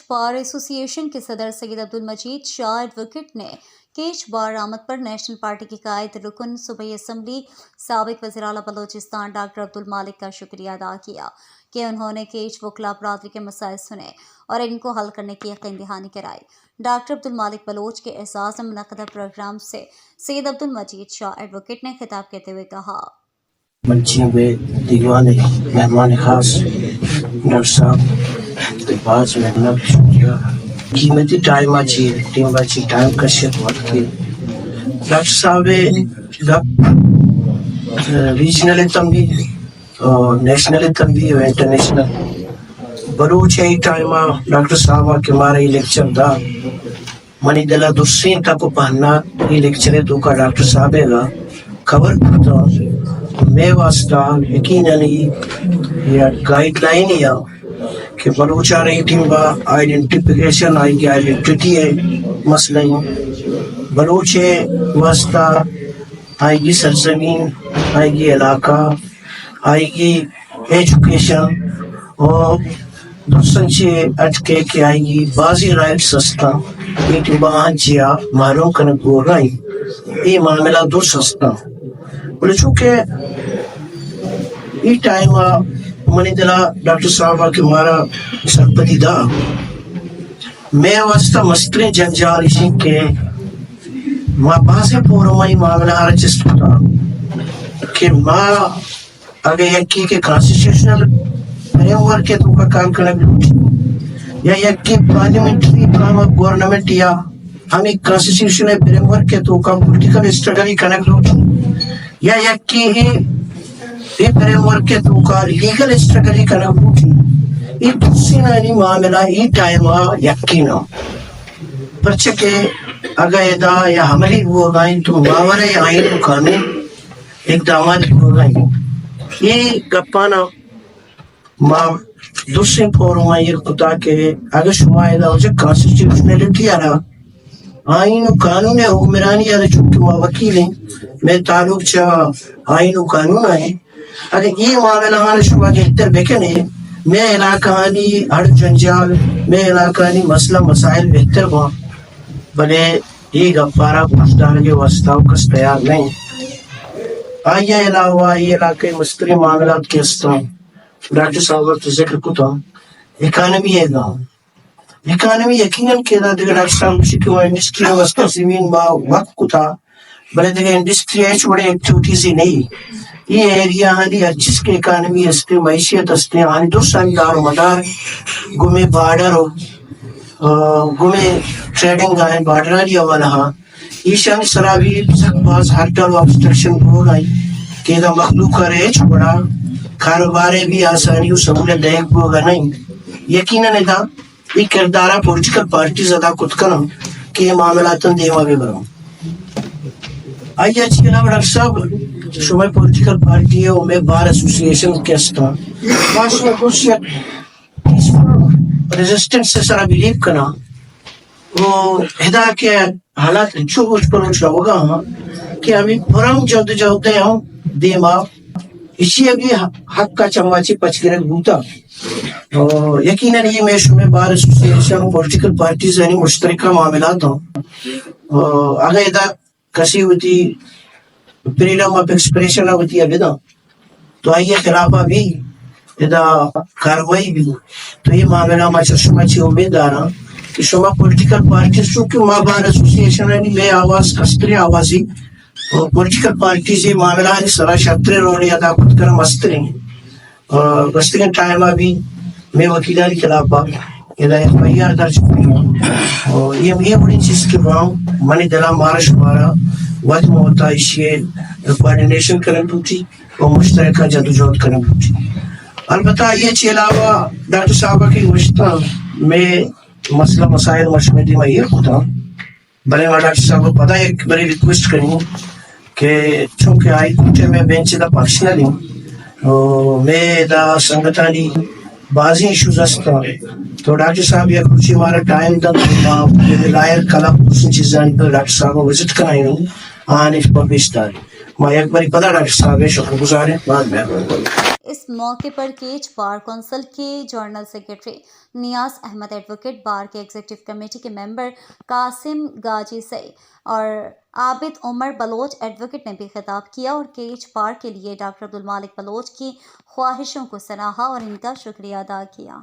بار ایسوسی ایشن کے صدر سید عبدالمجید شاہ ایڈوکیٹ نے کیچ بار آمد پر نیشنل پارٹی کے قائد رکن صوبائی اسمبلی سابق وزیر اعلیٰ بلوچستان ڈاکٹر عبدالمالک کا شکریہ ادا کیا کہ انہوں نے کیچ وکلا برادری کے مسائل سنے اور ان کو حل کرنے کی یقین دہانی کرائی۔ ڈاکٹر عبدالمالک بلوچ کے اعزاز میں منعقدہ پروگرام سے سید عبدالمجید شاہ ایڈوکیٹ نے خطاب کرتے ہوئے کہا، منچیوں میں دیوانے مہمان خاص ڈاکٹر صاحب بعض محنت شکریہ قیمتی ٹائم آجی ٹیم باچی ٹائم کشیت وقت کی ڈاکٹر صاحب ریجنل تنبی اور نیشنل تنبی اور انٹرنیشنل بلوچ ہے ٹائم ڈاکٹر صاحب کے مارے ہی لیکچر دا منی دلہ دوسرین تاکو پہننا یہ لیکچر تو کا ڈاکٹر صاحب گا خبر کرتا میں واسطہ یقیناً یہ گائیڈ لائن یا کہ بلوچا رہی ٹیم با آئیڈینٹیفیکیشن آئی گی آئیڈینٹیٹی ہے مسئلہ بلوچ واسطہ آئے گی سرزمین آئے گی علاقہ آئے گی ایجوکیشن اور دوسرن سے اٹکے کہ آئے گی بازی رائٹ سستا یہ ٹیم با آنچیا معلوم کنک گو رہی یہ معاملہ دو سستا بولے چونکہ یہ ٹائم منی دلا ڈاکٹر صاحبہ کے مارا سرپتی دا میں واسطہ مسترین جنجال اسی کے ماں بازے پورمائی معاملہ رجسٹ ہوتا کہ ماں اگر یکی کے کانسٹیٹیوشنل فریم ورک کے تو کا کام کرنے لوٹی یا یکی پارلیمنٹری پلان آف گورنمنٹ یا ہمیں کانسٹیٹیوشنل فریم ورک کے تو کا پولیٹیکل اسٹرگل کرنے لوٹی یا یکی ہی یہ فریم ورک کے تو کا لیگل اسٹرگل کرنے لوٹی یہ دوسری نانی معاملہ یہ ٹائم یقینا پرچہ کہ اگر ادا یا حملی ہوا گائیں تو ماورے آئین و قانون اقدامات ہوا گائیں یہ گپانا ماں دوسرے فورم یہ خدا کہ اگر شما ادا ہو جائے کانسٹیٹیوشنلٹی آ رہا آئین و قانون حکمرانی آ رہا چونکہ ماں وکیل ہیں میں تعلق چاہ آئین و قانون آئے اگر یہ معاملہ ہمارے شما کے اتر بکن ہے میں علاقانی ہر جنجال میں علاقانی مسئلہ مسائل بہتر ہوا بلے یہ گفارہ پاسدار کے واسطہ کس تیار نہیں آئیے علاوہ یہ علاقے مستری معاملات کے استعمال ڈاکٹر صاحب تو ذکر کتا اکانومی ہے گاؤں اکانومی یقیناً کہنا دیکھا ڈاکٹر صاحب شکل وہ انڈسٹری واسطہ زمین با وقت کتا بلے دیکھا انڈسٹری ہے چھوڑے ایکٹیوٹیز ہی نہیں یہ ایریا ہانی ہر چیز کے اکانومی استے معیشیت استے ہانی دو سال دار و مدار گمے بارڈر ہو گمے ٹریڈنگ آئیں بارڈر آلی والا ہاں ایشانی سراوی سک باز ہر ٹال آبسٹرکشن ہو گئی کہ دا مخلوق کا رہے چھوڑا کاروبارے بھی آسانی و سہولت دیکھ ہوگا نہیں یقیناً ادا یہ کردارہ پولیٹیکل پارٹیز ادا کت کرنا کہ یہ معاملاتاً دیما بھی بروں آئیے اچھی علاوہ ڈاکٹر صاحب شما پولیٹیکل پارٹی ہے میں بار ایسوسی ایشن کے استا معاشرہ کوشیت پیسفل ریزسٹنس سے سارا بیلیو کرنا وہ ہدا کے حالات چوچ پر اچھا ہوگا کہ ہمیں پرم جود جوتے ہوں دیما اسی ابھی حق کا چماچی پچ گرک بوتا یقیناً یہ میں شما بار ایسوسی ایشن پولیٹیکل پارٹیز یعنی مشترکہ معاملات ہوں اگر ادا کسی ہوتی فریڈم آف ایکسپریشن ہوتی ہے بدا تو آئیے خلافہ بھی ادا کاروائی بھی تو یہ معاملہ ما شما چی امید دارا کہ شما پولیٹیکل پارٹیز چونکہ ما بار ایسوسی ایشن ہے میں آواز کستری آوازی پولیٹیکل پارٹیز یہ معاملہ ہے سرا شتر رولی ادا خود کرم استری گستگن ٹائم بھی میں وکیلانی خلافہ ادا FIR درج کروں یہ بڑی چیز کے باؤں منی دلا مارا شمارا وقت موتا اسے کوارڈینیشن کرنے پوچھی اور مشترکہ جدوجہد کرنے پوچھی البتہ یہ چی علاوہ ڈاکٹر صاحبہ کی مشتہ میں مسئلہ مسائل مشمدی میں یہ خدا بلے میں ڈاکٹر صاحب کو پتہ ایک بڑی ریکویسٹ کریں کہ چونکہ آئی کوٹے میں بینچ دا پاکشنلی میں دا سنگتانی بعضی ایشوز استا تو ڈاکٹر صاحب یہ کچھ ہمارا ٹائم دا لائر کلب اس چیزیں پر ڈاکٹر صاحب کو وزٹ کرائیں آنے پر بیشتاری میں ایک بار پتہ ڈاکٹر صاحب شکر گزار ہیں بعد میں اس موقع پر کیچ بار کونسل کے جنرل سیکرٹری نیاز احمد، ایڈوکیٹ بار کے ایگزیکٹو کمیٹی کے ممبر قاسم گاجی سے اور عابد عمر بلوچ ایڈوکیٹ نے بھی خطاب کیا اور کیچ بار کے لیے ڈاکٹر عبدالمالک بلوچ کی خواہشوں کو سراہا اور ان کا شکریہ ادا کیا۔